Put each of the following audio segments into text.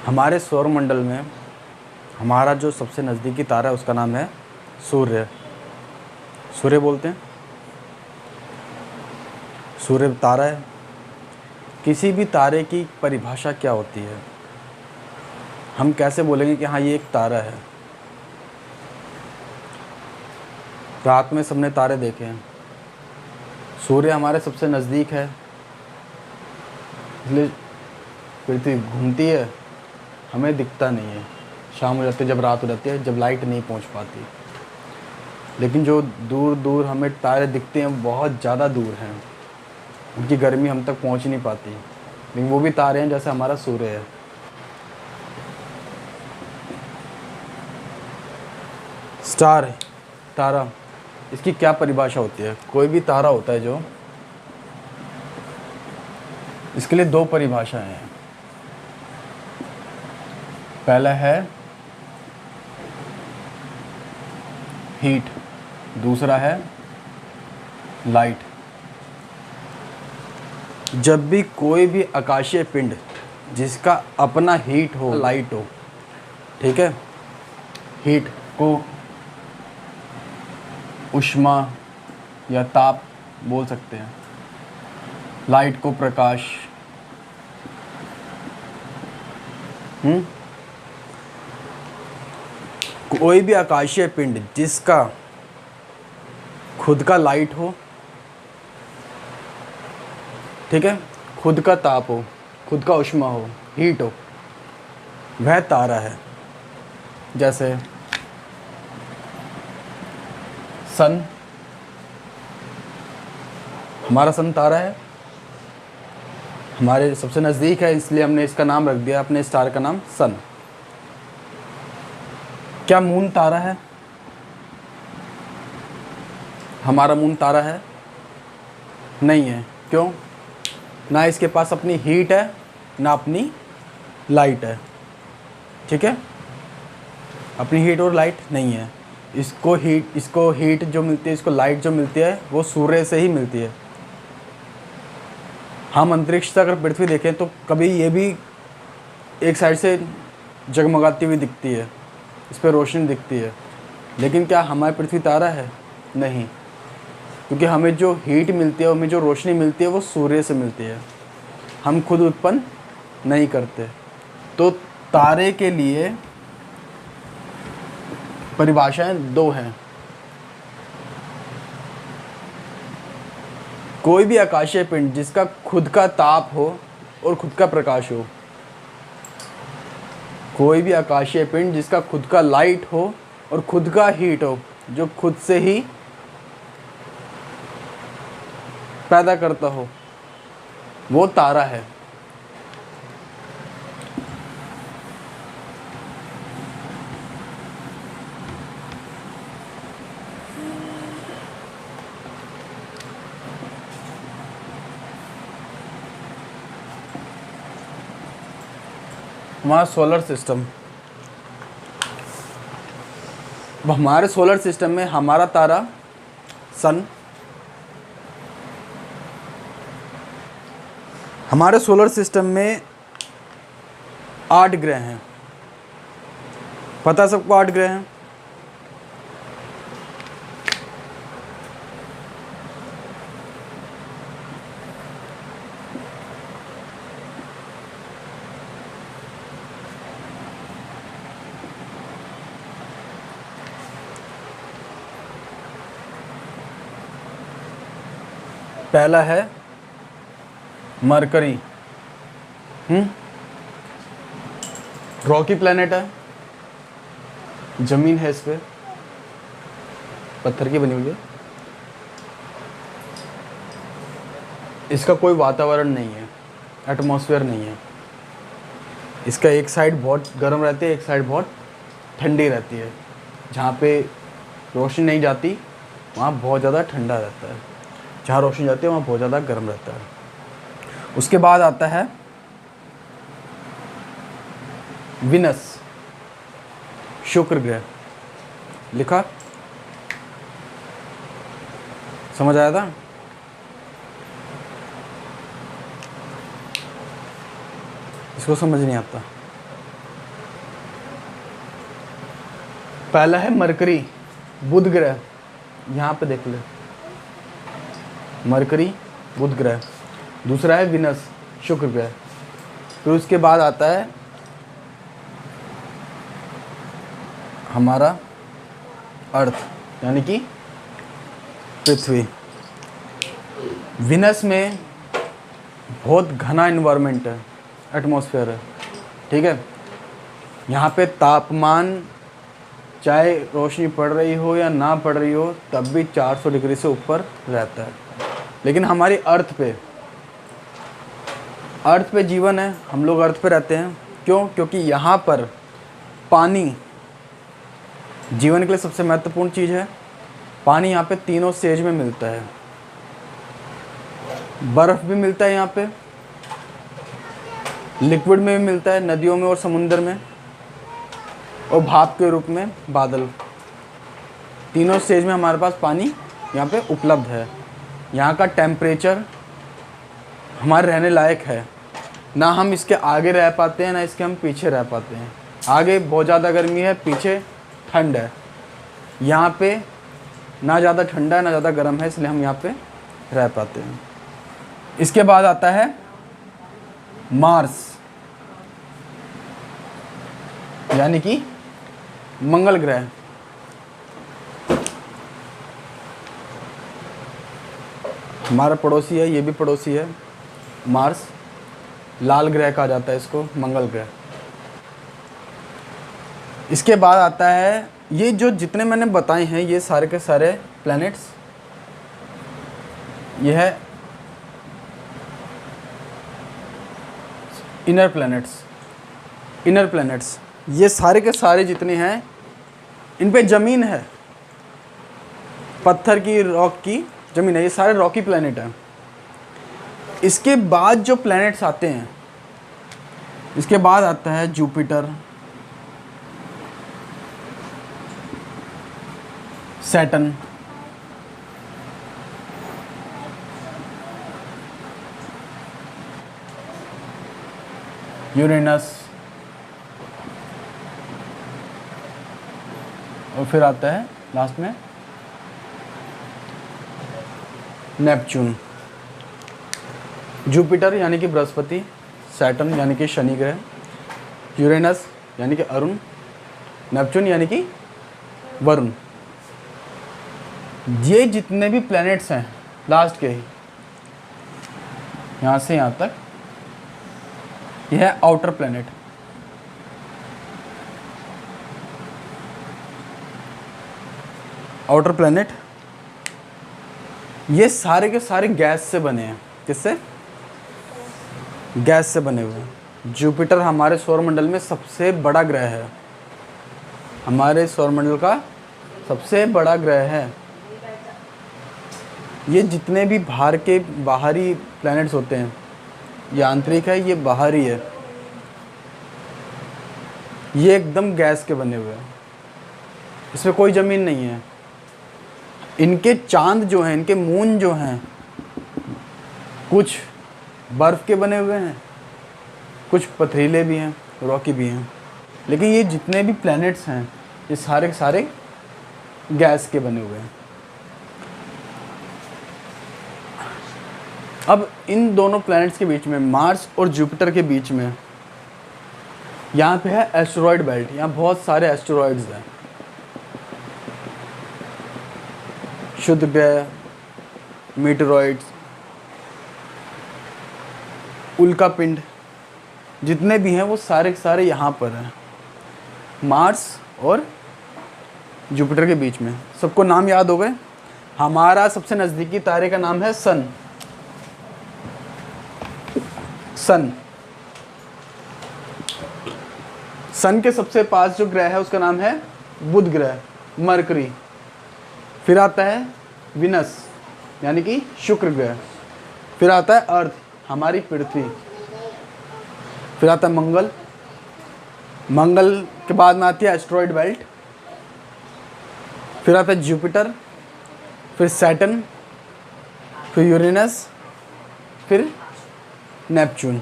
हमारे सौरमंडल में हमारा जो सबसे नज़दीकी तारा है उसका नाम है सूर्य। सूर्य बोलते हैं, सूर्य तारा है। किसी भी तारे की परिभाषा क्या होती है? हम कैसे बोलेंगे कि हाँ ये एक तारा है? रात में सबने तारे देखे हैं। सूर्य हमारे सबसे नज़दीक है, इसलिए पृथ्वी घूमती है, हमें दिखता नहीं है। शाम हो जाती है, जब रात हो जाती है, जब लाइट नहीं पहुंच पाती। लेकिन जो दूर दूर हमें तारे दिखते हैं बहुत ज़्यादा दूर हैं, उनकी गर्मी हम तक पहुंच नहीं पाती, लेकिन वो भी तारे हैं जैसे हमारा सूर्य है। स्टार, तारा, इसकी क्या परिभाषा होती है? कोई भी तारा होता है जो, इसके लिए दो परिभाषाएं हैं। पहला है हीट, दूसरा है लाइट। जब भी कोई भी आकाशीय पिंड जिसका अपना हीट हो, लाइट हो, ठीक है, हीट को ऊष्मा या ताप बोल सकते हैं, लाइट को प्रकाश। कोई भी आकाशीय पिंड जिसका खुद का लाइट हो, ठीक है, खुद का ताप हो, खुद का ऊष्मा हो, हीट हो, वह तारा है। जैसे सन, हमारा सन तारा है, हमारे सबसे नज़दीक है, इसलिए हमने इसका नाम रख दिया, अपने स्टार का नाम सन। क्या मून तारा है? हमारा मून तारा है? नहीं है। क्यों? ना इसके पास अपनी हीट है, ना अपनी लाइट है, ठीक है, अपनी हीट और लाइट नहीं है। इसको हीट जो मिलती है, इसको लाइट जो मिलती है, वो सूर्य से ही मिलती है। हम अंतरिक्ष से अगर पृथ्वी देखें तो कभी ये भी एक साइड से जगमगाती हुई दिखती है, इस पर रोशनी दिखती है, लेकिन क्या हमारी पृथ्वी तारा है? नहीं, क्योंकि हमें जो हीट मिलती है, हमें जो रोशनी मिलती है, वो सूर्य से मिलती है, हम खुद उत्पन्न नहीं करते। तो तारे के लिए परिभाषाएं दो हैं। कोई भी आकाशीय पिंड जिसका खुद का ताप हो और खुद का प्रकाश हो, कोई भी आकाशीय पिंड जिसका खुद का लाइट हो और खुद का हीट हो, जो खुद से ही पैदा करता हो, वो तारा है। हमारा सोलर सिस्टम, हमारे सोलर सिस्टम में हमारा तारा सन, हमारे सोलर सिस्टम में 8 ग्रह हैं। पता सबको 8 ग्रह हैं? पहला है मरकरी, रॉकी प्लेनेट है, जमीन है इस पे, पत्थर की बनी हुई है, इसका कोई वातावरण नहीं है, एटमॉस्फेयर नहीं है। इसका एक साइड बहुत गर्म रहती है, एक साइड बहुत ठंडी रहती है। जहाँ पे रोशनी नहीं जाती वहाँ बहुत ज़्यादा ठंडा रहता है, जहाँ रोशनी जाती है वहाँ बहुत ज़्यादा गर्म रहता है। उसके बाद आता है विनस, शुक्र ग्रह। लिखा, समझ आया था? इसको समझ नहीं आता। पहला है मरकरी, बुध ग्रह, यहाँ पे देख ले, मरकरी बुध ग्रह। दूसरा है विनस, शुक्र ग्रह। फिर उसके बाद आता है हमारा अर्थ यानी कि पृथ्वी। विनस में बहुत घना इन्वायरमेंट है, एटमॉस्फेयर है, ठीक है। यहाँ पे तापमान चाहे रोशनी पड़ रही हो या ना पड़ रही हो तब भी 400 डिग्री से ऊपर रहता है। लेकिन हमारी अर्थ पे जीवन है, हम लोग अर्थ पे रहते हैं। क्यों? क्योंकि यहाँ पर पानी जीवन के लिए सबसे महत्वपूर्ण चीज़ है। पानी यहाँ पे तीनों स्टेज में मिलता है। बर्फ़ भी मिलता है यहाँ पे, लिक्विड में भी मिलता है, नदियों में और समुंदर में, और भाप के रूप में बादल। तीनों स्टेज में हमारे पास पानी यहाँ पे उपलब्ध है। यहाँ का टेम्परेचर हमारे रहने लायक है। ना हम इसके आगे रह पाते हैं, ना इसके हम पीछे रह पाते हैं। आगे बहुत ज़्यादा गर्मी है, पीछे ठंड है। यहाँ पे ना ज़्यादा ठंडा है ना ज़्यादा गर्म है, इसलिए हम यहाँ पे रह पाते हैं। इसके बाद आता है मार्स यानी कि मंगल ग्रह। हमारा पड़ोसी है, ये भी पड़ोसी है। मार्स लाल ग्रह कहा जाता है इसको, मंगल ग्रह। इसके बाद आता है, ये जो जितने मैंने बताए हैं ये सारे के सारे प्लैनेट्स, ये है इनर प्लैनेट्स। ये सारे के सारे जितने हैं इन पे ज़मीन है, पत्थर की, रॉक की ज़मीन है। ये सारे रॉकी प्लैनेट हैं। इसके बाद जो प्लैनेट्स आते हैं, इसके बाद आता है जुपिटर, सैटर्न, यूरेनस, और फिर आता है लास्ट में नेपच्यून। जुपिटर यानी कि बृहस्पति, सैटर्न यानी कि शनि ग्रह, यूरेनस यानी कि अरुण, नेपच्यून यानी कि वरुण। ये जितने भी प्लैनेट्स हैं लास्ट के ही, यहाँ से यहाँ तक, यह है आउटर प्लैनेट। आउटर प्लैनेट ये सारे के सारे गैस से बने हैं। किससे? गैस से बने हुए हैं। जुपिटर हमारे सौरमंडल में सबसे बड़ा ग्रह है, हमारे सौरमंडल का सबसे बड़ा ग्रह है। ये जितने भी बाहरी प्लैनेट्स होते हैं, ये आंतरिक है, ये बाहरी है, ये एकदम गैस के बने हुए हैं, इसमें कोई ज़मीन नहीं है। इनके चांद जो हैं, इनके मून जो हैं, कुछ बर्फ़ के बने हुए हैं, कुछ पथरीले भी हैं, रॉकी भी हैं। लेकिन ये जितने भी प्लैनेट्स हैं ये सारे के सारे गैस के बने हुए हैं। अब इन दोनों प्लैनेट्स के बीच में, मार्स और जुपिटर के बीच में, यहाँ पे है एस्टेरॉयड बेल्ट। यहाँ बहुत सारे एस्टेरॉयड्स हैं। शुद्ध ग्रह, मीटरॉइड्स, उल्का पिंड, जितने भी हैं वो सारे के सारे यहाँ पर हैं, मार्स और जुपिटर के बीच में। सबको नाम याद हो गए? हमारा सबसे नज़दीकी तारे का नाम है सन। सन के सबसे पास जो ग्रह है उसका नाम है बुध ग्रह, मरकरी। फिर आता है विनस यानी कि शुक्र ग्रह। फिर आता है अर्थ, हमारी पृथ्वी। फिर आता है मंगल। मंगल के बाद में आती है एस्टेरॉयड बेल्ट। फिर आता है जुपिटर, फिर सैटर्न, फिर यूरेनस, फिर नेपच्यून।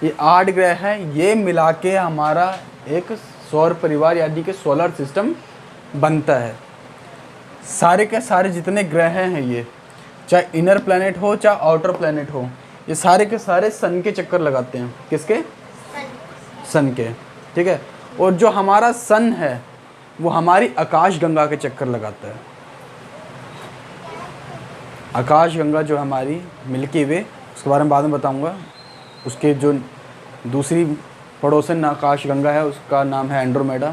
ये 8 ग्रह हैं। ये मिला के हमारा एक सौर परिवार यानी कि सोलर सिस्टम बनता है। सारे के सारे जितने ग्रह हैं ये, चाहे इनर प्लैनेट हो चाहे आउटर प्लैनेट हो, ये सारे के सारे सन के चक्कर लगाते हैं। किसके? सन के। ठीक है। और जो हमारा सन है वो हमारी आकाश गंगा के चक्कर लगाता है। आकाश गंगा जो हमारी मिल्की वे, उसके बारे में बाद में बताऊंगा। उसके जो दूसरी पड़ोसन आकाश गंगा है उसका नाम है एंड्रोमेडा।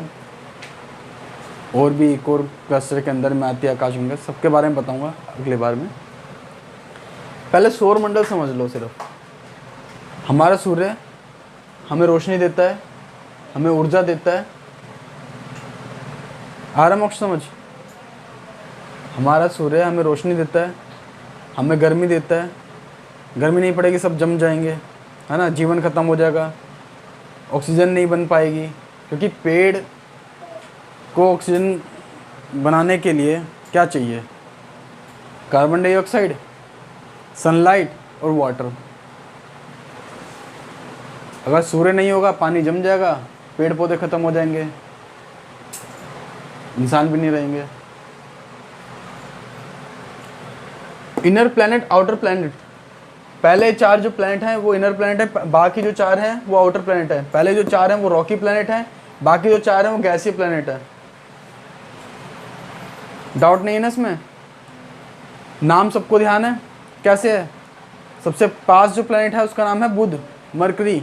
और भी एक और क्लस्टर के अंदर में आती है आकाश गंगा, सबके बारे में बताऊंगा अगले बार में। पहले सौर मंडल समझ लो। सिर्फ हमारा सूर्य हमें रोशनी देता है, हमें ऊर्जा देता है। आ रहा मोक्ष समझ? हमारा सूर्य हमें रोशनी देता है, हमें गर्मी देता है। गर्मी नहीं पड़ेगी सब जम जाएंगे, है ना, जीवन ख़त्म हो जाएगा, ऑक्सीजन नहीं बन पाएगी। क्योंकि पेड़ को ऑक्सीजन बनाने के लिए क्या चाहिए? कार्बन डाइऑक्साइड, सनलाइट और वाटर। अगर सूर्य नहीं होगा पानी जम जाएगा, पेड़ पौधे ख़त्म हो जाएंगे, इंसान भी नहीं रहेंगे। Inner planet, outer planet. पहले 4 जो प्लैनेट हैं वो इनर प्लैनेट है, बाकी जो 4 हैं वो आउटर प्लैनेट है। पहले जो 4 हैं वो रॉकी प्लैनेट हैं, बाकी जो 4 हैं वो गैसीय प्लैनेट है। डाउट नहीं है ना इसमें? नाम सबको ध्यान है? कैसे है? सबसे पास जो प्लैनेट है उसका नाम है बुध, मरकरी।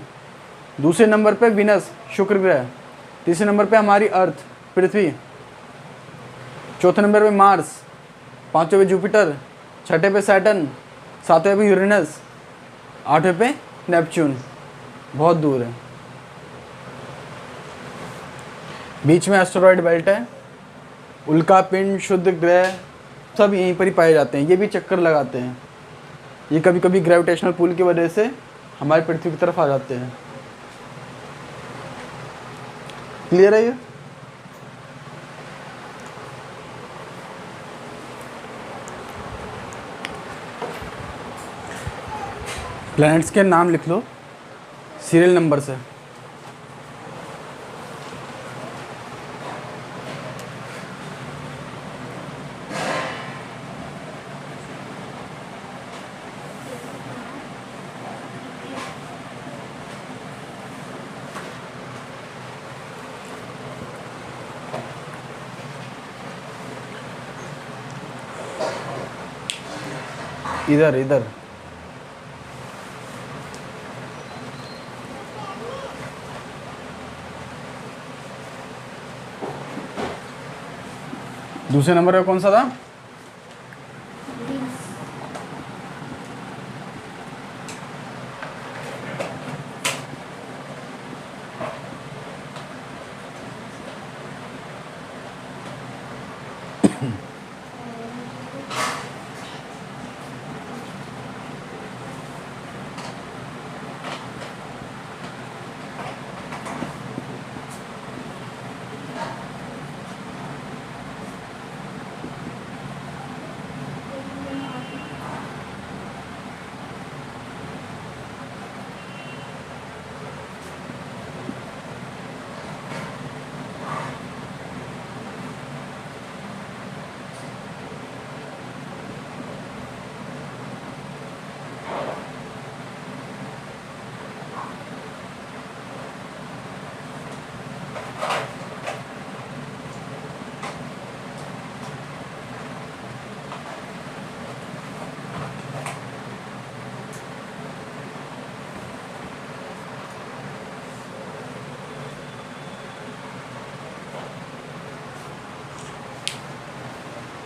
दूसरे नंबर पे विनस, शुक्र ग्रह। तीसरे नंबर पे हमारी अर्थ, पृथ्वी। चौथे नंबर पे मार्स, पांचवें पे जुपिटर, छठे पे सैटर्न, सातवें पे यूरेनस, आठवें पे नेपच्यून। बहुत दूर है। बीच में एस्टेरॉयड बेल्ट है। उल्का पिंड, शुद्ध ग्रह सब यहीं पर ही पाए जाते हैं। ये भी चक्कर लगाते हैं। ये कभी कभी ग्रेविटेशनल पुल की वजह से हमारी पृथ्वी की तरफ आ जाते हैं। क्लियर है ये? प्लैनेट्स के नाम लिख लो सीरियल नंबर से। इधर इधर दूसरे नंबर पे कौन सा था?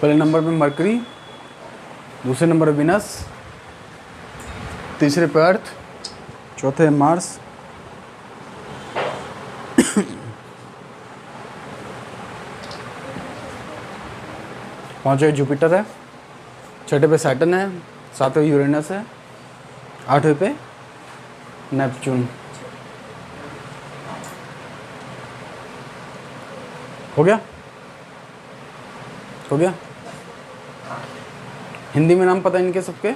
पहले नंबर पे मरकरी, दूसरे नंबर पे विनस, तीसरे पे अर्थ, चौथे मार्स, पांचवें जुपिटर है, छठे पे सैटर्न है, सातवें यूरेनस है, आठवें पे नेपच्यून। हो गया? हो गया? हिंदी में नाम पता है इनके सबके?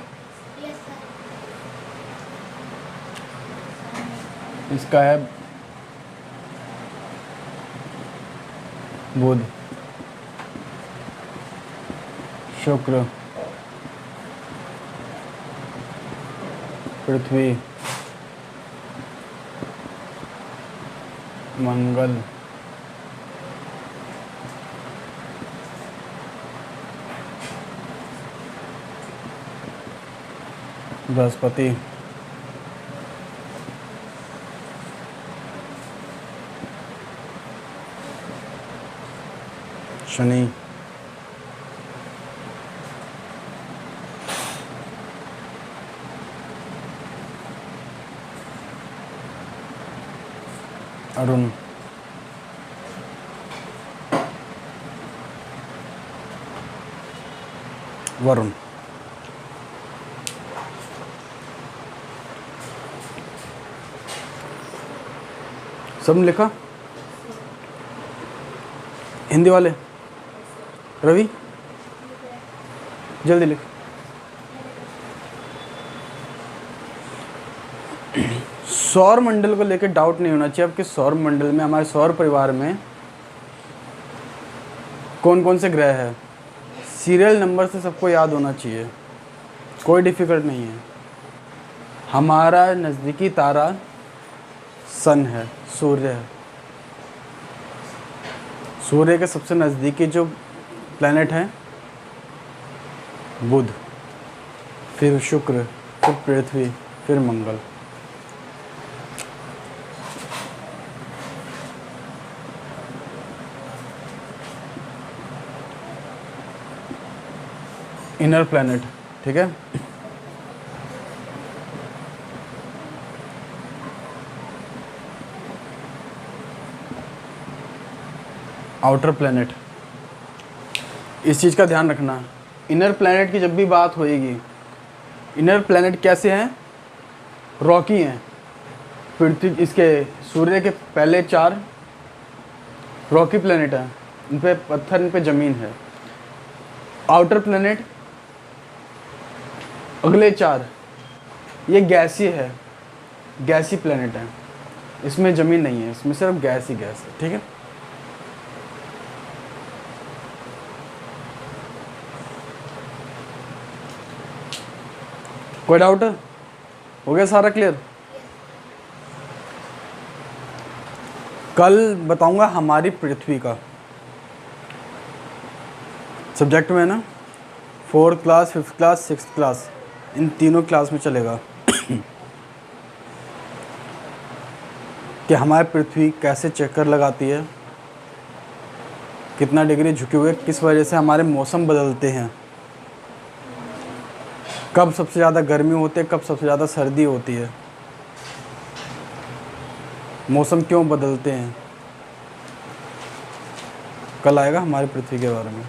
इसका है बुध, शुक्र, पृथ्वी, मंगल, बृहस्पति, शनि, अरुण, वरुण। सब लिखा? हिंदी वाले रवि जल्दी लिख। सौर मंडल को लेकर डाउट नहीं होना चाहिए आपके। सौर मंडल में, हमारे सौर परिवार में कौन कौन से ग्रह हैं, सीरियल नंबर से सबको याद होना चाहिए, कोई डिफिकल्ट नहीं है। हमारा नज़दीकी तारा सन है, सूर्य है। सूर्य के सबसे नज़दीकी जो प्लैनेट है बुध, फिर शुक्र, फिर पृथ्वी, फिर मंगल। इनर प्लैनेट, ठीक है। आउटर प्लैनेट, इस चीज़ का ध्यान रखना। इनर प्लैनेट की जब भी बात होएगी, इनर प्लैनेट कैसे हैं, रॉकी हैं। पृथ्वी, इसके सूर्य के पहले 4 रॉकी प्लैनेट हैं, इन पे पत्थर, इन पे ज़मीन है। आउटर प्लैनेट अगले 4 ये गैसीय है, गैसी प्लैनेट है, इसमें ज़मीन नहीं है, इसमें सिर्फ गैस ही गैस है, ठीक है। कोई डाउट है? हो गया सारा क्लियर? कल बताऊंगा हमारी पृथ्वी का सब्जेक्ट में ना, 4th class, 5th class, 6th class, इन तीनों क्लास में चलेगा कि हमारी पृथ्वी कैसे चक्कर लगाती है, कितना डिग्री झुके हुए, किस वजह से हमारे मौसम बदलते हैं, कब सबसे ज़्यादा गर्मी होती है, कब सबसे ज़्यादा सर्दी होती है, मौसम क्यों बदलते हैं। कल आएगा हमारी पृथ्वी के बारे में।